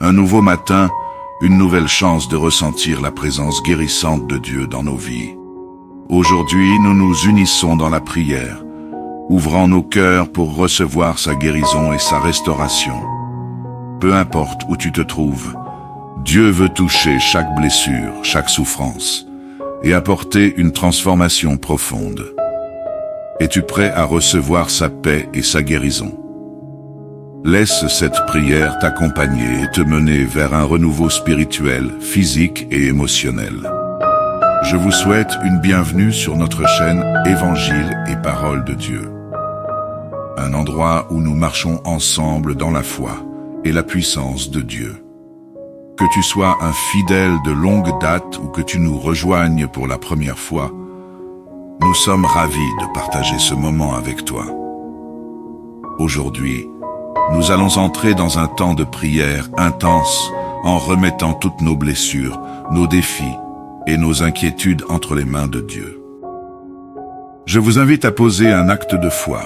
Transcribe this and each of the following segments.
Un nouveau matin, une nouvelle chance de ressentir la présence guérissante de Dieu dans nos vies. Aujourd'hui, nous nous unissons dans la prière, ouvrant nos cœurs pour recevoir sa guérison et sa restauration. Peu importe où tu te trouves, Dieu veut toucher chaque blessure, chaque souffrance, et apporter une transformation profonde. Es-tu prêt à recevoir sa paix et sa guérison? Laisse cette prière t'accompagner et te mener vers un renouveau spirituel, physique et émotionnel. Je vous souhaite une bienvenue sur notre chaîne Évangile et Parole de Dieu. Un endroit où nous marchons ensemble dans la foi et la puissance de Dieu. Que tu sois un fidèle de longue date ou que tu nous rejoignes pour la première fois, nous sommes ravis de partager ce moment avec toi. Aujourd'hui, nous allons entrer dans un temps de prière intense en remettant toutes nos blessures, nos défis et nos inquiétudes entre les mains de Dieu. Je vous invite à poser un acte de foi.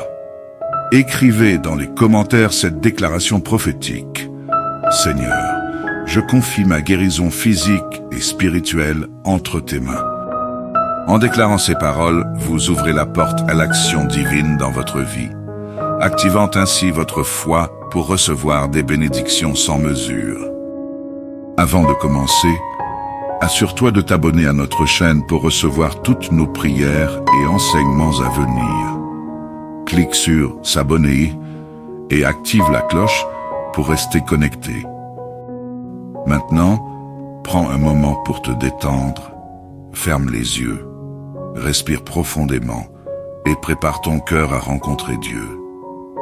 Écrivez dans les commentaires cette déclaration prophétique. Seigneur, je confie ma guérison physique et spirituelle entre tes mains. En déclarant ces paroles, vous ouvrez la porte à l'action divine dans votre vie, activant ainsi votre foi pour recevoir des bénédictions sans mesure. Avant de commencer, assure-toi de t'abonner à notre chaîne pour recevoir toutes nos prières et enseignements à venir. Clique sur « S'abonner » et active la cloche pour rester connecté. Maintenant, prends un moment pour te détendre, ferme les yeux, respire profondément et prépare ton cœur à rencontrer Dieu.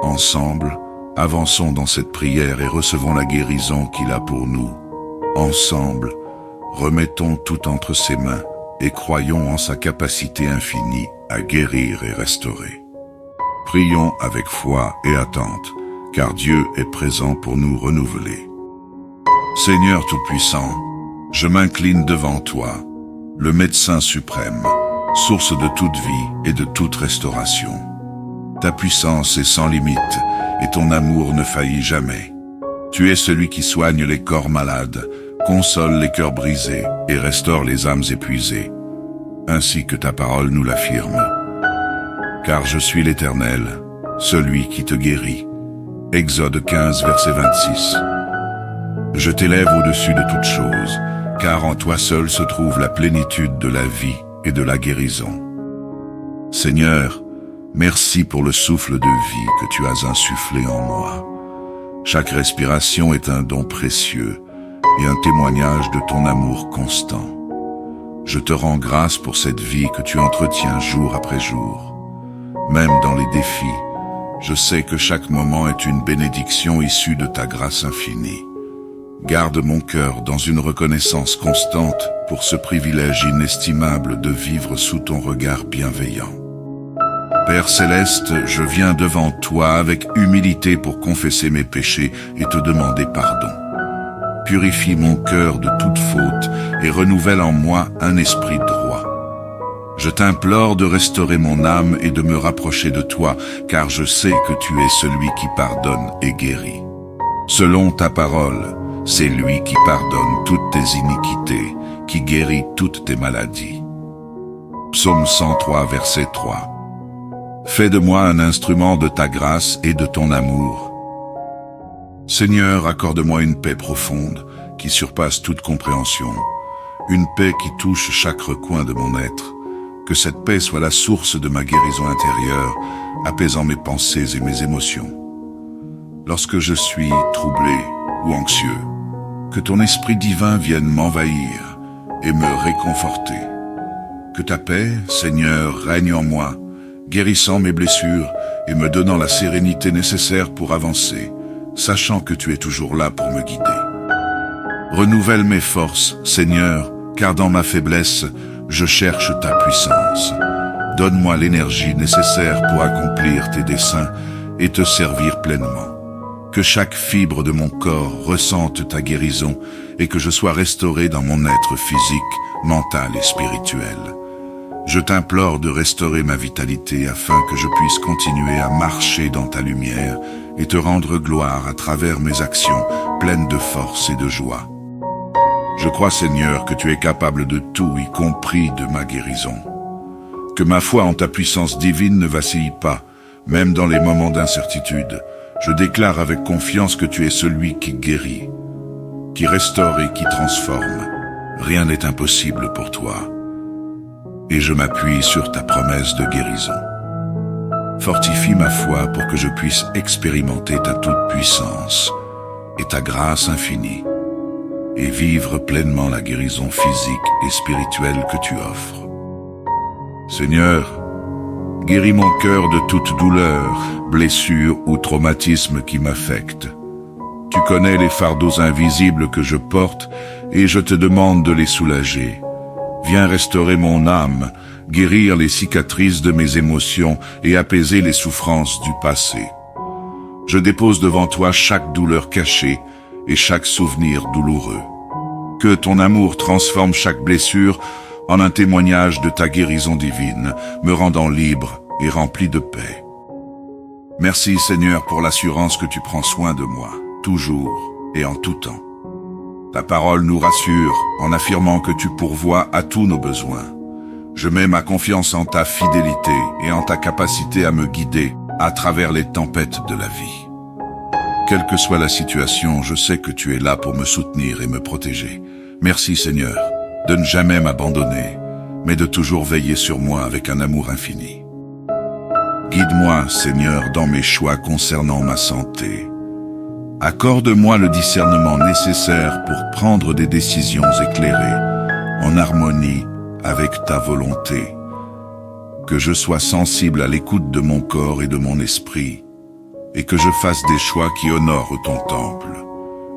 Ensemble, avançons dans cette prière et recevons la guérison qu'il a pour nous. Ensemble, remettons tout entre ses mains et croyons en sa capacité infinie à guérir et restaurer. Prions avec foi et attente, car Dieu est présent pour nous renouveler. Seigneur Tout-Puissant, je m'incline devant toi, le médecin suprême, source de toute vie et de toute restauration. Ta puissance est sans limite et ton amour ne faillit jamais. Tu es celui qui soigne les corps malades, console les cœurs brisés et restaure les âmes épuisées, ainsi que ta parole nous l'affirme. Car je suis l'Éternel, celui qui te guérit. Exode 15, verset 26. Je t'élève au-dessus de toutes choses, car en toi seul se trouve la plénitude de la vie et de la guérison. Seigneur, merci pour le souffle de vie que tu as insufflé en moi. Chaque respiration est un don précieux et un témoignage de ton amour constant. Je te rends grâce pour cette vie que tu entretiens jour après jour. Même dans les défis, je sais que chaque moment est une bénédiction issue de ta grâce infinie. Garde mon cœur dans une reconnaissance constante pour ce privilège inestimable de vivre sous ton regard bienveillant. Père Céleste, je viens devant toi avec humilité pour confesser mes péchés et te demander pardon. Purifie mon cœur de toute faute et renouvelle en moi un esprit droit. Je t'implore de restaurer mon âme et de me rapprocher de toi, car je sais que tu es celui qui pardonne et guérit. Selon ta parole, c'est lui qui pardonne toutes tes iniquités, qui guérit toutes tes maladies. Psaume 103, verset 3. Fais de moi un instrument de ta grâce et de ton amour. Seigneur, accorde-moi une paix profonde qui surpasse toute compréhension, une paix qui touche chaque recoin de mon être. Que cette paix soit la source de ma guérison intérieure, apaisant mes pensées et mes émotions. Lorsque je suis troublé ou anxieux, que ton esprit divin vienne m'envahir et me réconforter. Que ta paix, Seigneur, règne en moi, guérissant mes blessures et me donnant la sérénité nécessaire pour avancer, sachant que tu es toujours là pour me guider. Renouvelle mes forces, Seigneur, car dans ma faiblesse, je cherche ta puissance. Donne-moi l'énergie nécessaire pour accomplir tes desseins et te servir pleinement. Que chaque fibre de mon corps ressente ta guérison et que je sois restauré dans mon être physique, mental et spirituel. Je t'implore de restaurer ma vitalité afin que je puisse continuer à marcher dans ta lumière et te rendre gloire à travers mes actions pleines de force et de joie. Je crois, Seigneur, que tu es capable de tout, y compris de ma guérison. Que ma foi en ta puissance divine ne vacille pas, même dans les moments d'incertitude. Je déclare avec confiance que tu es celui qui guérit, qui restaure et qui transforme. Rien n'est impossible pour toi. Et je m'appuie sur ta promesse de guérison. Fortifie ma foi pour que je puisse expérimenter ta toute-puissance et ta grâce infinie, et vivre pleinement la guérison physique et spirituelle que tu offres. Seigneur, guéris mon cœur de toute douleur, blessure ou traumatisme qui m'affecte. Tu connais les fardeaux invisibles que je porte et je te demande de les soulager. Viens restaurer mon âme, guérir les cicatrices de mes émotions et apaiser les souffrances du passé. Je dépose devant toi chaque douleur cachée et chaque souvenir douloureux. Que ton amour transforme chaque blessure en un témoignage de ta guérison divine, me rendant libre et rempli de paix. Merci Seigneur pour l'assurance que tu prends soin de moi, toujours et en tout temps. Ta parole nous rassure en affirmant que tu pourvois à tous nos besoins. Je mets ma confiance en ta fidélité et en ta capacité à me guider à travers les tempêtes de la vie. Quelle que soit la situation, je sais que tu es là pour me soutenir et me protéger. Merci Seigneur de ne jamais m'abandonner, mais de toujours veiller sur moi avec un amour infini. Guide-moi, Seigneur, dans mes choix concernant ma santé. Accorde-moi le discernement nécessaire pour prendre des décisions éclairées, en harmonie avec ta volonté. Que je sois sensible à l'écoute de mon corps et de mon esprit, et que je fasse des choix qui honorent ton temple.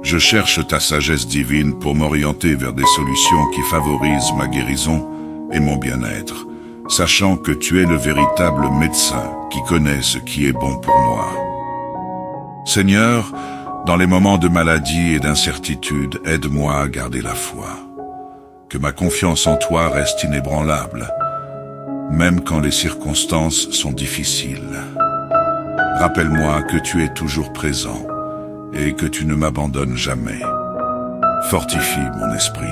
Je cherche ta sagesse divine pour m'orienter vers des solutions qui favorisent ma guérison et mon bien-être, sachant que tu es le véritable médecin qui connaît ce qui est bon pour moi. Seigneur, dans les moments de maladie et d'incertitude, aide-moi à garder la foi. Que ma confiance en toi reste inébranlable, même quand les circonstances sont difficiles. Rappelle-moi que tu es toujours présent et que tu ne m'abandonnes jamais. Fortifie mon esprit.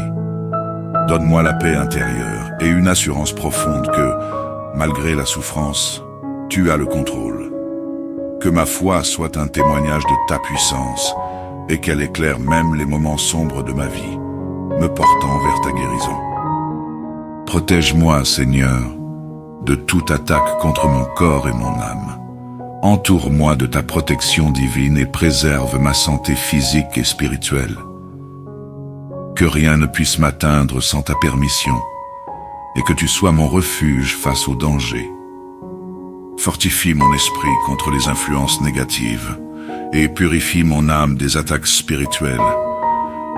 Donne-moi la paix intérieure et une assurance profonde que, malgré la souffrance, tu as le contrôle. Que ma foi soit un témoignage de ta puissance et qu'elle éclaire même les moments sombres de ma vie, me portant vers ta guérison. Protège-moi, Seigneur, de toute attaque contre mon corps et mon âme. Entoure-moi de ta protection divine et préserve ma santé physique et spirituelle. Que rien ne puisse m'atteindre sans ta permission, et que tu sois mon refuge face au danger. Fortifie mon esprit contre les influences négatives, et purifie mon âme des attaques spirituelles.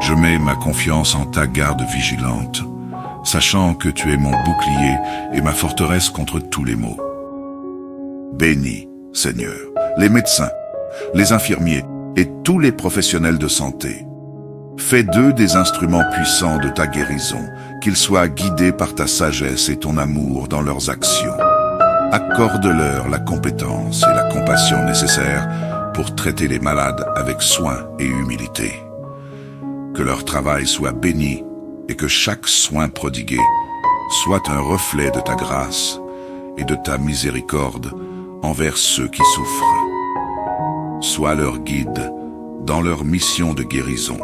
Je mets ma confiance en ta garde vigilante, sachant que tu es mon bouclier et ma forteresse contre tous les maux. Bénis, Seigneur, les médecins, les infirmiers et tous les professionnels de santé. Fais d'eux des instruments puissants de ta guérison, qu'ils soient guidés par ta sagesse et ton amour dans leurs actions. Accorde-leur la compétence et la compassion nécessaires pour traiter les malades avec soin et humilité. Que leur travail soit béni et que chaque soin prodigué soit un reflet de ta grâce et de ta miséricorde envers ceux qui souffrent. Sois leur guide dans leur mission de guérison.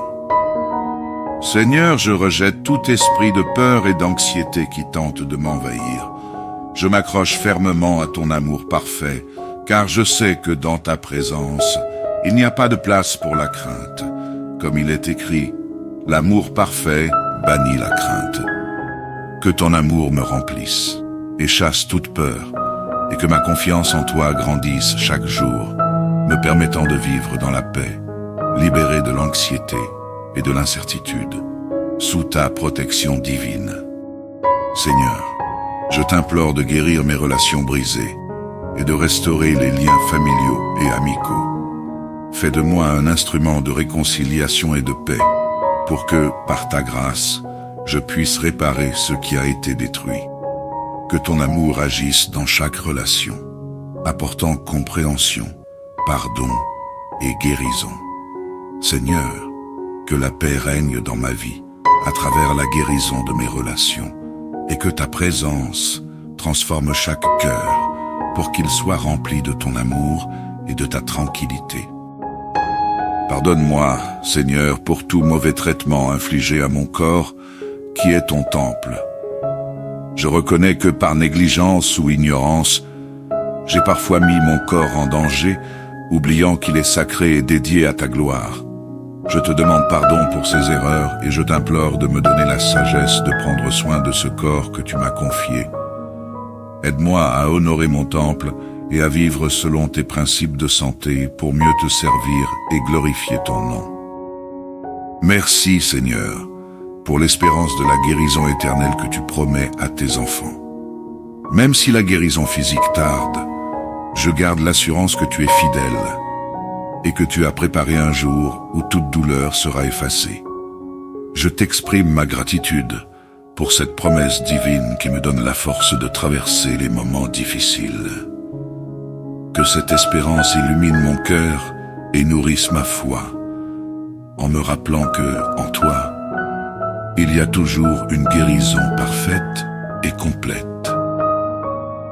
Seigneur, je rejette tout esprit de peur et d'anxiété qui tente de m'envahir. Je m'accroche fermement à ton amour parfait, car je sais que dans ta présence, il n'y a pas de place pour la crainte. Comme il est écrit, l'amour parfait bannit la crainte. Que ton amour me remplisse et chasse toute peur, et que ma confiance en toi grandisse chaque jour, me permettant de vivre dans la paix, libéré de l'anxiété et de l'incertitude, sous ta protection divine. Seigneur, je t'implore de guérir mes relations brisées et de restaurer les liens familiaux et amicaux. Fais de moi un instrument de réconciliation et de paix, pour que, par ta grâce, je puisse réparer ce qui a été détruit. Que ton amour agisse dans chaque relation, apportant compréhension, pardon et guérison. Seigneur, que la paix règne dans ma vie, à travers la guérison de mes relations, et que ta présence transforme chaque cœur pour qu'il soit rempli de ton amour et de ta tranquillité. Pardonne-moi, Seigneur, pour tout mauvais traitement infligé à mon corps, qui est ton temple. Je reconnais que par négligence ou ignorance, j'ai parfois mis mon corps en danger, oubliant qu'il est sacré et dédié à ta gloire. Je te demande pardon pour ces erreurs et je t'implore de me donner la sagesse de prendre soin de ce corps que tu m'as confié. Aide-moi à honorer mon temple et à vivre selon tes principes de santé pour mieux te servir et glorifier ton nom. Merci, Seigneur, pour l'espérance de la guérison éternelle que tu promets à tes enfants. Même si la guérison physique tarde, je garde l'assurance que tu es fidèle et que tu as préparé un jour où toute douleur sera effacée. Je t'exprime ma gratitude pour cette promesse divine qui me donne la force de traverser les moments difficiles. Que cette espérance illumine mon cœur et nourrisse ma foi, en me rappelant que, en toi, il y a toujours une guérison parfaite et complète.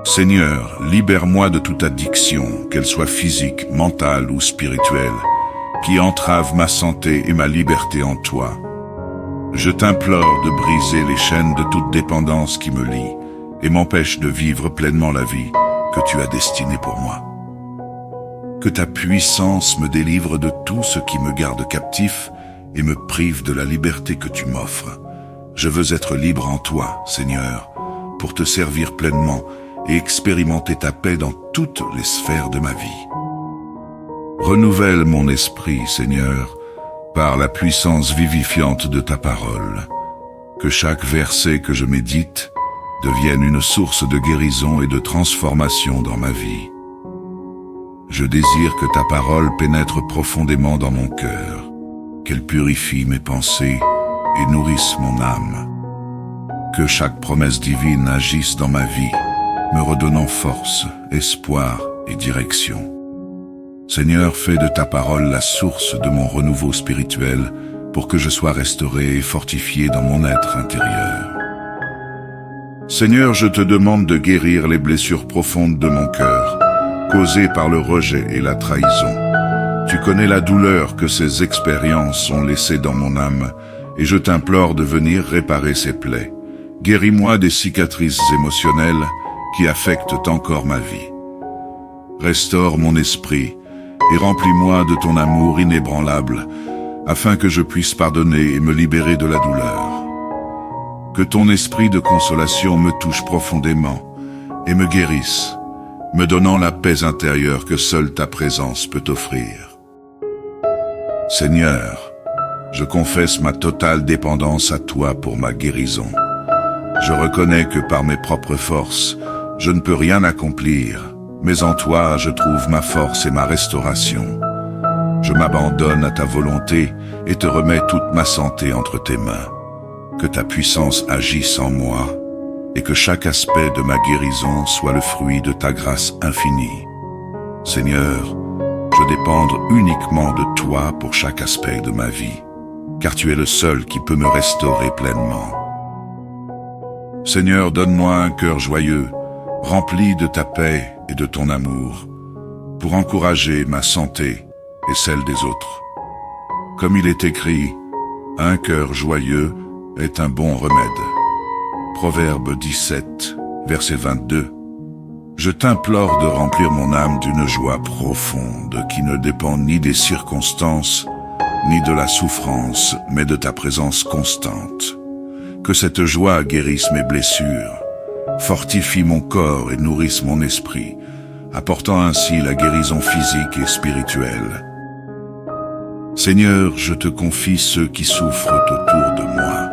Seigneur, libère-moi de toute addiction, qu'elle soit physique, mentale ou spirituelle, qui entrave ma santé et ma liberté en toi. Je t'implore de briser les chaînes de toute dépendance qui me lient et m'empêche de vivre pleinement la vie que tu as destinée pour moi. Que ta puissance me délivre de tout ce qui me garde captif et me prive de la liberté que tu m'offres. Je veux être libre en toi, Seigneur, pour te servir pleinement et expérimenter ta paix dans toutes les sphères de ma vie. Renouvelle mon esprit, Seigneur, par la puissance vivifiante de ta parole. Que chaque verset que je médite devienne une source de guérison et de transformation dans ma vie. Je désire que ta parole pénètre profondément dans mon cœur, qu'elle purifie mes pensées et nourrisse mon âme. Que chaque promesse divine agisse dans ma vie, me redonnant force, espoir et direction. Seigneur, fais de ta parole la source de mon renouveau spirituel pour que je sois restauré et fortifié dans mon être intérieur. Seigneur, je te demande de guérir les blessures profondes de mon cœur, causées par le rejet et la trahison. Tu connais la douleur que ces expériences ont laissée dans mon âme, et je t'implore de venir réparer ces plaies. Guéris-moi des cicatrices émotionnelles qui affectent encore ma vie. Restaure mon esprit et remplis-moi de ton amour inébranlable, afin que je puisse pardonner et me libérer de la douleur. Que ton esprit de consolation me touche profondément et me guérisse, me donnant la paix intérieure que seule ta présence peut offrir. Seigneur, je confesse ma totale dépendance à toi pour ma guérison. Je reconnais que par mes propres forces, je ne peux rien accomplir, mais en toi je trouve ma force et ma restauration. Je m'abandonne à ta volonté et te remets toute ma santé entre tes mains. Que ta puissance agisse en moi et que chaque aspect de ma guérison soit le fruit de ta grâce infinie. Seigneur, je dépends uniquement de toi pour chaque aspect de ma vie, car tu es le seul qui peut me restaurer pleinement. Seigneur, donne-moi un cœur joyeux, rempli de ta paix et de ton amour, pour encourager ma santé et celle des autres. Comme il est écrit, un cœur joyeux est un bon remède. Proverbe 17, verset 22. Je t'implore de remplir mon âme d'une joie profonde qui ne dépend ni des circonstances, ni de la souffrance, mais de ta présence constante. Que cette joie guérisse mes blessures, fortifie mon corps et nourrisse mon esprit, apportant ainsi la guérison physique et spirituelle. Seigneur, je te confie ceux qui souffrent autour de moi.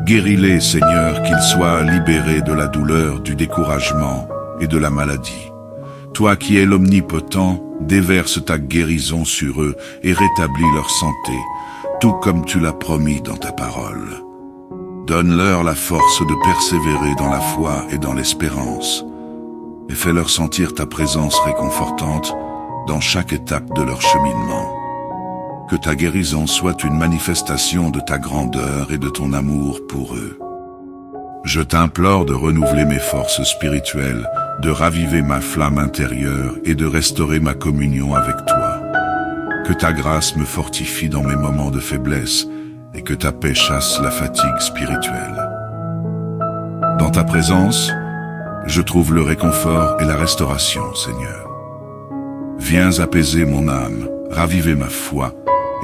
Guéris-les, Seigneur, qu'ils soient libérés de la douleur, du découragement et de la maladie. Toi qui es l'omnipotent, déverse ta guérison sur eux et rétablis leur santé, tout comme tu l'as promis dans ta parole. Donne-leur la force de persévérer dans la foi et dans l'espérance, et fais-leur sentir ta présence réconfortante dans chaque étape de leur cheminement. Que ta guérison soit une manifestation de ta grandeur et de ton amour pour eux. Je t'implore de renouveler mes forces spirituelles, de raviver ma flamme intérieure et de restaurer ma communion avec toi. Que ta grâce me fortifie dans mes moments de faiblesse et que ta paix chasse la fatigue spirituelle. Dans ta présence, je trouve le réconfort et la restauration, Seigneur. Viens apaiser mon âme, raviver ma foi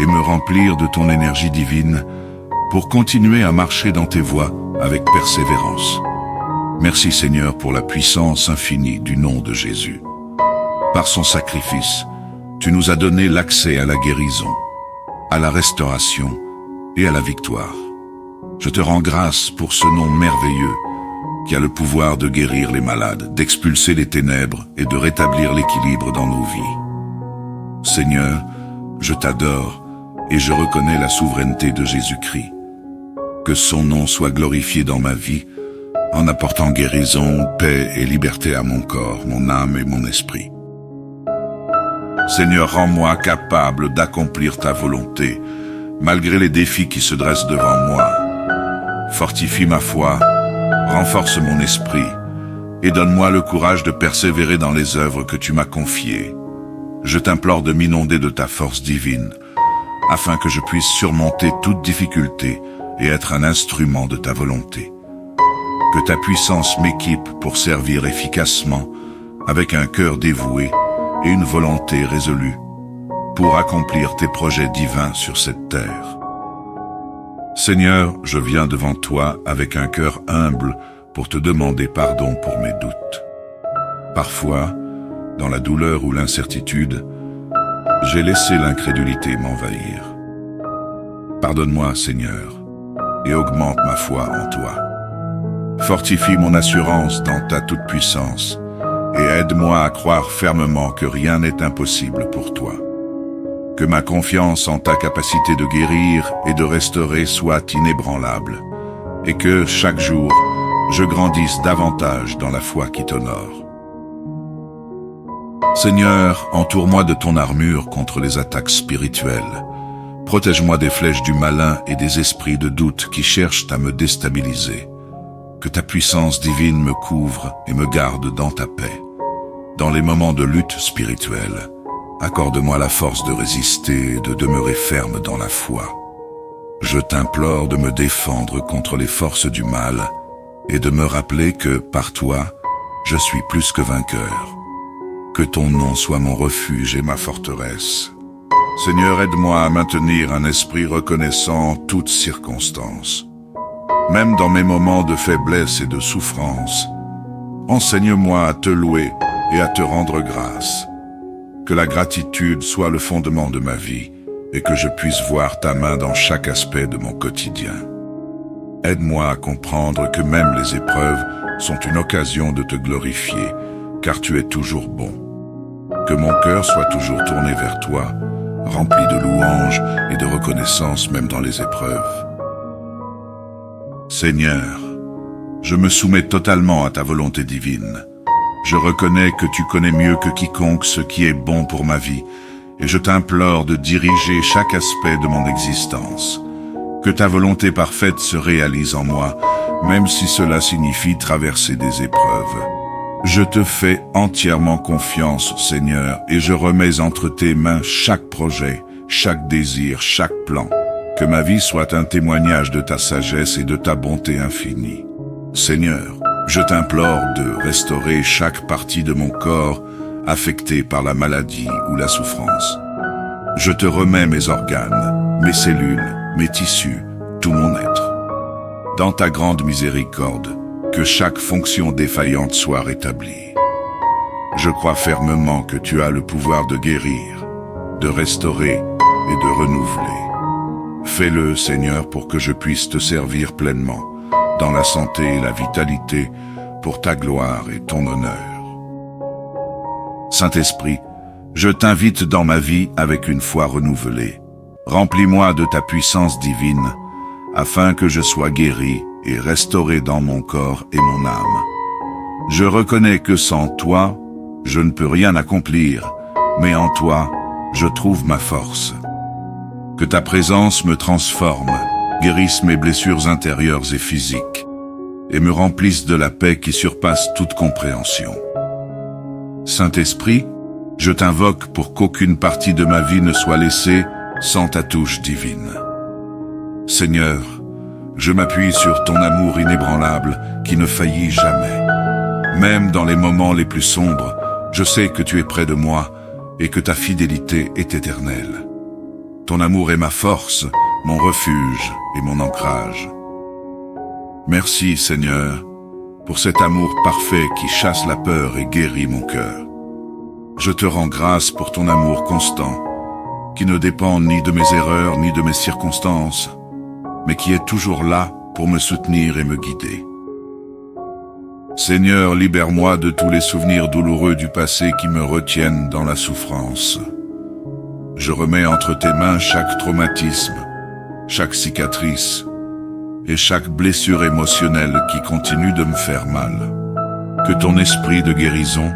et me remplir de ton énergie divine pour continuer à marcher dans tes voies avec persévérance. Merci Seigneur pour la puissance infinie du nom de Jésus. Par son sacrifice, tu nous as donné l'accès à la guérison, à la restauration et à la victoire. Je te rends grâce pour ce nom merveilleux qui a le pouvoir de guérir les malades, d'expulser les ténèbres et de rétablir l'équilibre dans nos vies. Seigneur, je t'adore et je reconnais la souveraineté de Jésus-Christ. Que son nom soit glorifié dans ma vie, en apportant guérison, paix et liberté à mon corps, mon âme et mon esprit. Seigneur, rends-moi capable d'accomplir ta volonté, malgré les défis qui se dressent devant moi. Fortifie ma foi, renforce mon esprit, et donne-moi le courage de persévérer dans les œuvres que tu m'as confiées. Je t'implore de m'inonder de ta force divine, afin que je puisse surmonter toute difficulté et être un instrument de ta volonté. Que ta puissance m'équipe pour servir efficacement, avec un cœur dévoué et une volonté résolue, pour accomplir tes projets divins sur cette terre. Seigneur, je viens devant toi avec un cœur humble pour te demander pardon pour mes doutes. Parfois, dans la douleur ou l'incertitude, j'ai laissé l'incrédulité m'envahir. Pardonne-moi, Seigneur, et augmente ma foi en toi. Fortifie mon assurance dans ta toute-puissance et aide-moi à croire fermement que rien n'est impossible pour toi. Que ma confiance en ta capacité de guérir et de restaurer soit inébranlable et que, chaque jour, je grandisse davantage dans la foi qui t'honore. Seigneur, entoure-moi de ton armure contre les attaques spirituelles. Protège-moi des flèches du malin et des esprits de doute qui cherchent à me déstabiliser. Que ta puissance divine me couvre et me garde dans ta paix. Dans les moments de lutte spirituelle, accorde-moi la force de résister et de demeurer ferme dans la foi. Je t'implore de me défendre contre les forces du mal et de me rappeler que, par toi, je suis plus que vainqueur. Que ton nom soit mon refuge et ma forteresse. Seigneur, aide-moi à maintenir un esprit reconnaissant en toutes circonstances. Même dans mes moments de faiblesse et de souffrance, enseigne-moi à te louer et à te rendre grâce. Que la gratitude soit le fondement de ma vie et que je puisse voir ta main dans chaque aspect de mon quotidien. Aide-moi à comprendre que même les épreuves sont une occasion de te glorifier, car tu es toujours bon. Que mon cœur soit toujours tourné vers toi, rempli de louanges et de reconnaissance même dans les épreuves. Seigneur, je me soumets totalement à ta volonté divine. Je reconnais que tu connais mieux que quiconque ce qui est bon pour ma vie, et je t'implore de diriger chaque aspect de mon existence. Que ta volonté parfaite se réalise en moi, même si cela signifie traverser des épreuves. Je te fais entièrement confiance, Seigneur, et je remets entre tes mains chaque projet, chaque désir, chaque plan. Que ma vie soit un témoignage de ta sagesse et de ta bonté infinie. Seigneur, je t'implore de restaurer chaque partie de mon corps affectée par la maladie ou la souffrance. Je te remets mes organes, mes cellules, mes tissus, tout mon être. Dans ta grande miséricorde, que chaque fonction défaillante soit rétablie. Je crois fermement que tu as le pouvoir de guérir, de restaurer et de renouveler. Fais-le, Seigneur, pour que je puisse te servir pleinement, dans la santé et la vitalité, pour ta gloire et ton honneur. Saint-Esprit, je t'invite dans ma vie avec une foi renouvelée. Remplis-moi de ta puissance divine, afin que je sois guéri et restauré dans mon corps et mon âme. Je reconnais que sans toi, je ne peux rien accomplir, mais en toi, je trouve ma force. Que ta présence me transforme, guérisse mes blessures intérieures et physiques, et me remplisse de la paix qui surpasse toute compréhension. Saint-Esprit, je t'invoque pour qu'aucune partie de ma vie ne soit laissée sans ta touche divine. Seigneur, je m'appuie sur ton amour inébranlable qui ne faillit jamais. Même dans les moments les plus sombres, je sais que tu es près de moi et que ta fidélité est éternelle. Ton amour est ma force, mon refuge et mon ancrage. Merci, Seigneur, pour cet amour parfait qui chasse la peur et guérit mon cœur. Je te rends grâce pour ton amour constant, qui ne dépend ni de mes erreurs ni de mes circonstances, mais qui est toujours là pour me soutenir et me guider. Seigneur, libère-moi de tous les souvenirs douloureux du passé qui me retiennent dans la souffrance. Je remets entre tes mains chaque traumatisme, chaque cicatrice et chaque blessure émotionnelle qui continue de me faire mal. Que ton esprit de guérison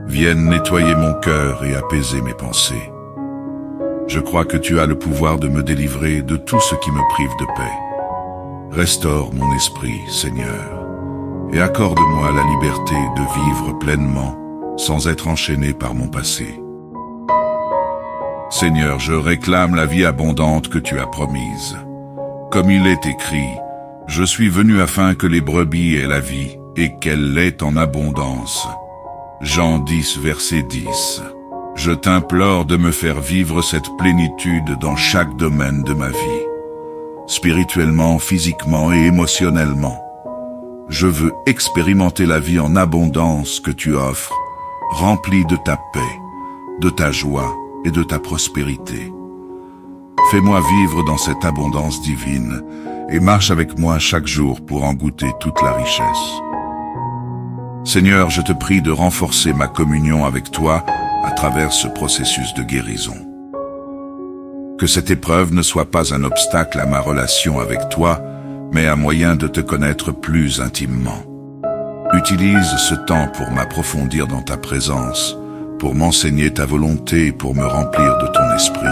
vienne nettoyer mon cœur et apaiser mes pensées. Je crois que tu as le pouvoir de me délivrer de tout ce qui me prive de paix. Restaure mon esprit, Seigneur, et accorde-moi la liberté de vivre pleinement sans être enchaîné par mon passé. Seigneur, je réclame la vie abondante que tu as promise. Comme il est écrit, je suis venu afin que les brebis aient la vie et qu'elle l'ait en abondance. Jean 10, verset 10. Je t'implore de me faire vivre cette plénitude dans chaque domaine de ma vie, spirituellement, physiquement et émotionnellement. Je veux expérimenter la vie en abondance que tu offres, remplie de ta paix, de ta joie et de ta prospérité. Fais-moi vivre dans cette abondance divine et marche avec moi chaque jour pour en goûter toute la richesse. Seigneur, je te prie de renforcer ma communion avec toi à travers ce processus de guérison. Que cette épreuve ne soit pas un obstacle à ma relation avec toi, mais un moyen de te connaître plus intimement. Utilise ce temps pour m'approfondir dans ta présence, pour m'enseigner ta volonté et pour me remplir de ton esprit.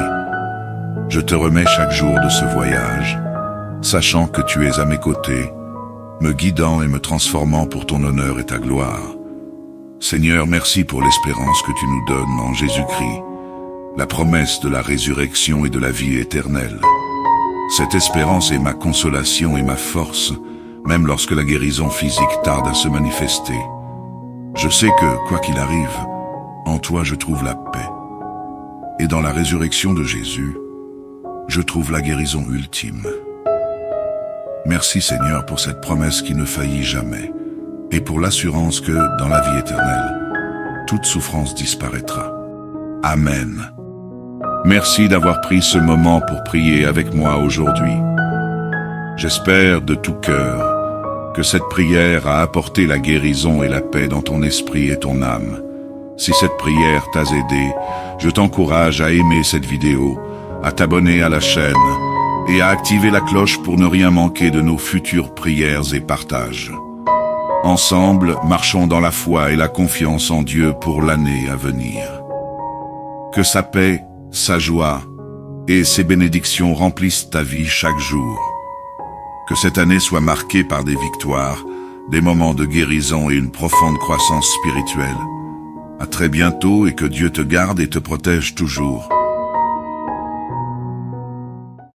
Je te remets chaque jour de ce voyage, sachant que tu es à mes côtés, me guidant et me transformant pour ton honneur et ta gloire. Seigneur, merci pour l'espérance que tu nous donnes en Jésus-Christ, la promesse de la résurrection et de la vie éternelle. Cette espérance est ma consolation et ma force, même lorsque la guérison physique tarde à se manifester. Je sais que, quoi qu'il arrive, en toi je trouve la paix. Et dans la résurrection de Jésus, je trouve la guérison ultime. Merci Seigneur pour cette promesse qui ne faillit jamais, et pour l'assurance que, dans la vie éternelle, toute souffrance disparaîtra. Amen. Merci d'avoir pris ce moment pour prier avec moi aujourd'hui. J'espère de tout cœur que cette prière a apporté la guérison et la paix dans ton esprit et ton âme. Si cette prière t'a aidé, je t'encourage à aimer cette vidéo, à t'abonner à la chaîne et à activer la cloche pour ne rien manquer de nos futures prières et partages. Ensemble, marchons dans la foi et la confiance en Dieu pour l'année à venir. Que sa paix, sa joie et ses bénédictions remplissent ta vie chaque jour. Que cette année soit marquée par des victoires, des moments de guérison et une profonde croissance spirituelle. À très bientôt et que Dieu te garde et te protège toujours.